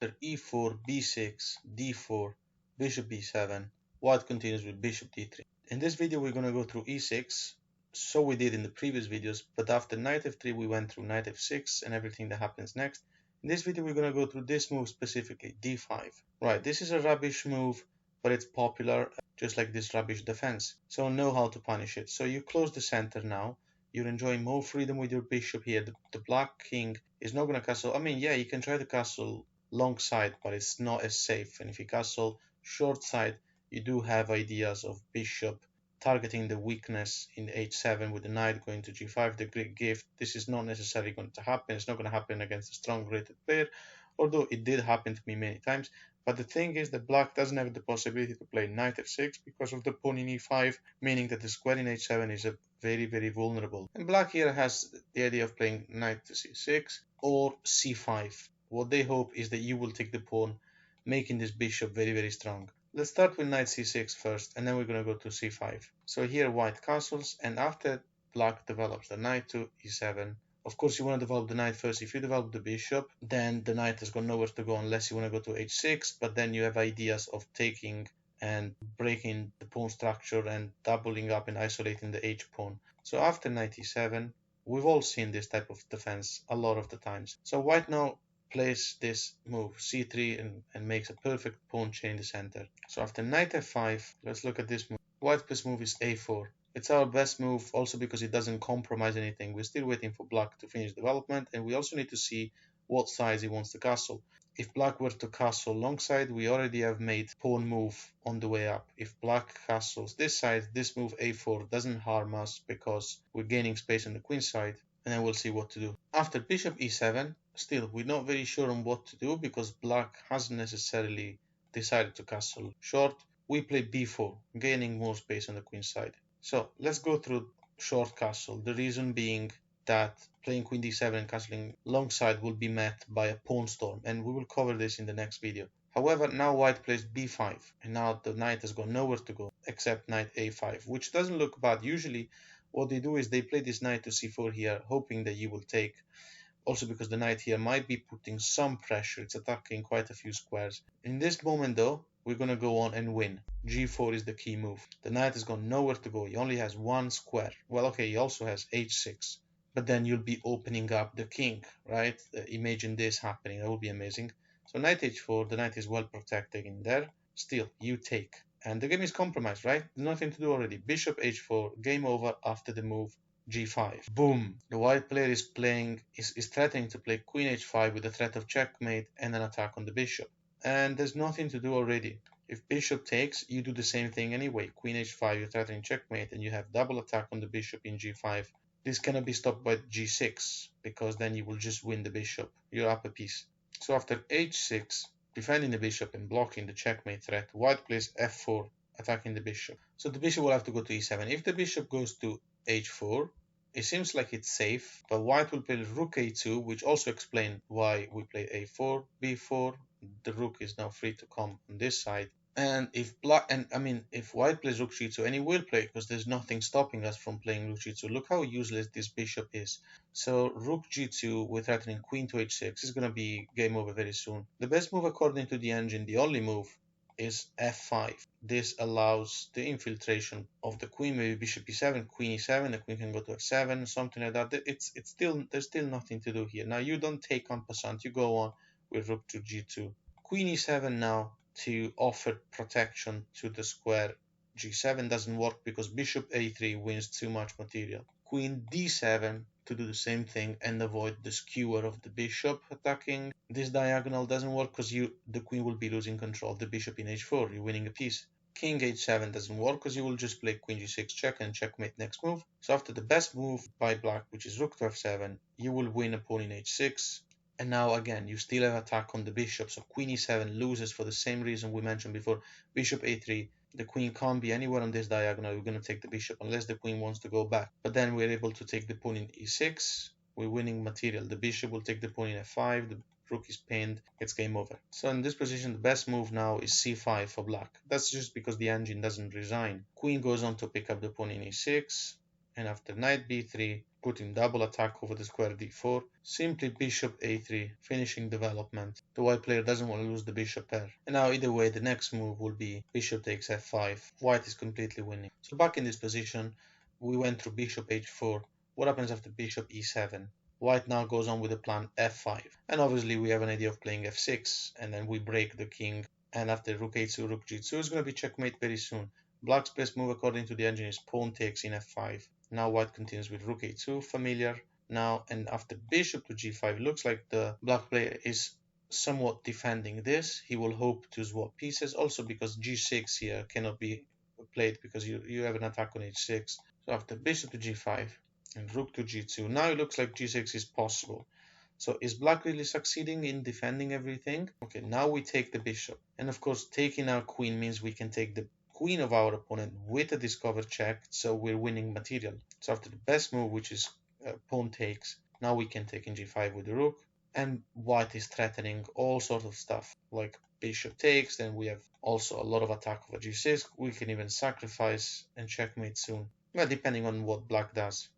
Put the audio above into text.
After e4, b6, d4, bishop b7, white continues with bishop d3. In this video we're going to go through e6, so we did in the previous videos, but after knight f3 we went through knight f6 and everything that happens next. In this video we're going to go through this move specifically, d5. Right, this is a rubbish move, but it's popular, just like this rubbish defense, so know how to punish it. So you close the center now, you're enjoying more freedom with your bishop here. The black king is not going to castle. I mean, yeah, you can try to castle long side, but it's not as safe. And if you castle short side, you do have ideas of bishop targeting the weakness in h7 with the knight going to g5, the great gift. This is not necessarily going to happen. It's not going to happen against a strong rated player, although it did happen to me many times. But the thing is that black doesn't have the possibility to play knight f6 because of the pawn in e5, meaning that the square in h7 is a very vulnerable. And black here has the idea of playing knight to c6 or c5. What they hope is that you will take the pawn, making this bishop very strong. Let's start with knight c6 first, and then we're going to go to c5. So here white castles, and after black develops the knight to e7. Of course, you want to develop the knight first. If you develop the bishop, then the knight has got nowhere to go unless you want to go to h6, but then you have ideas of taking and breaking the pawn structure and doubling up and isolating the h pawn. So after knight e7, we've all seen this type of defense a lot of the times. So white now plays this move c3 and makes a perfect pawn chain in the center. So after knight f5, let's look at this move. White's best move is a4. It's our best move also because it doesn't compromise anything. We're still waiting for black to finish development, and we also need to see what size he wants to castle. If black were to castle long side, we already have made pawn move on the way up. If black castles this side, this move a4 doesn't harm us because we're gaining space on the queen side, and then we'll see what to do. After bishop e7, still we're not very sure on what to do because black hasn't necessarily decided to castle short. We play b4, gaining more space on the queen side. So let's go through short castle. The reason being that playing queen d7 and castling long side will be met by a pawn storm, and we will cover this in the next video. However, now white plays b5, and now the knight has got nowhere to go except knight a5, which doesn't look bad. Usually what they do is they play this knight to c4 here, hoping that you will take. Also because the knight here might be putting some pressure. It's attacking quite a few squares. In this moment though, we're going to go on and win. g4 is the key move. The knight has got nowhere to go. He only has one square. Well, okay, he also has h6. But then you'll be opening up the king, right? Imagine this happening. That would be amazing. So knight h4, the knight is well protected in there. Still, you take. And the game is compromised, right? There's nothing to do already. Bishop h4, game over after the move g5. Boom. The white player is threatening to play queen h5 with the threat of checkmate and an attack on the bishop. And there's nothing to do already. If bishop takes, you do the same thing anyway. Queen h5, you're threatening checkmate, and you have double attack on the bishop in g5. This cannot be stopped by g6, because then you will just win the bishop. You're up a piece. So after h6, defending the bishop and blocking the checkmate threat, white plays f4, attacking the bishop. So the bishop will have to go to e7. If the bishop goes to h4, it seems like it's safe, but white will play rook a2, which also explains why we play a4, b4. The rook is now free to come on this side. And if white plays rook g2, and he will play because there's nothing stopping us from playing rook g2. Look how useless this bishop is. So rook g2 with threatening queen to h6 is going to be game over very soon. The best move according to the engine, the only move, is f5. This allows the infiltration of the queen, maybe bishop e7, queen e7, the queen can go to f7, something like that. There's still nothing to do here. Now you don't take en passant, you go on with rook to g2. Queen e7 now to offer protection to the square. g7 doesn't work because bishop a3 wins too much material. Queen d7 to do the same thing and avoid the skewer of the bishop attacking. This diagonal doesn't work because the queen will be losing control of the bishop in h4. You're winning a piece. King h7 doesn't work because you will just play queen g6 check and checkmate next move. So after the best move by black, which is rook to f7, you will win a pawn in h6. And now again, you still have attack on the bishop. So queen e7 loses for the same reason we mentioned before. Bishop a3. The queen can't be anywhere on this diagonal. We're going to take the bishop unless the queen wants to go back. But then we're able to take the pawn in e6. We're winning material. The bishop will take the pawn in f5. The rook is pinned. It's game over. So in this position, the best move now is c5 for black. That's just because the engine doesn't resign. Queen goes on to pick up the pawn in e6. And after knight b3, putting double attack over the square d4. Simply bishop a3, finishing development. The white player doesn't want to lose the bishop pair. And now either way, the next move will be bishop takes f5. White is completely winning. So back in this position, we went through bishop h4. What happens after bishop e7? White now goes on with the plan f5. And obviously we have an idea of playing f6, and then we break the king. And after rook a2, rook g2 is going to be checkmate very soon. Black's best move according to the engine is pawn takes in f5. Now white continues with rook a2, familiar. Now, and after bishop to g5, looks like the black player is somewhat defending this. He will hope to swap pieces, also because g6 here cannot be played because you have an attack on h6. So after bishop to g5 and rook to g2, now it looks like g6 is possible. So is black really succeeding in defending everything? Okay, now we take the bishop. And of course, taking our queen means we can take the queen of our opponent with a discover check, so we're winning material. So after the best move, which is pawn takes, now we can take in g5 with the rook. And white is threatening all sorts of stuff, like bishop takes, then we have also a lot of attack over g6. We can even sacrifice and checkmate soon. Well, depending on what black does.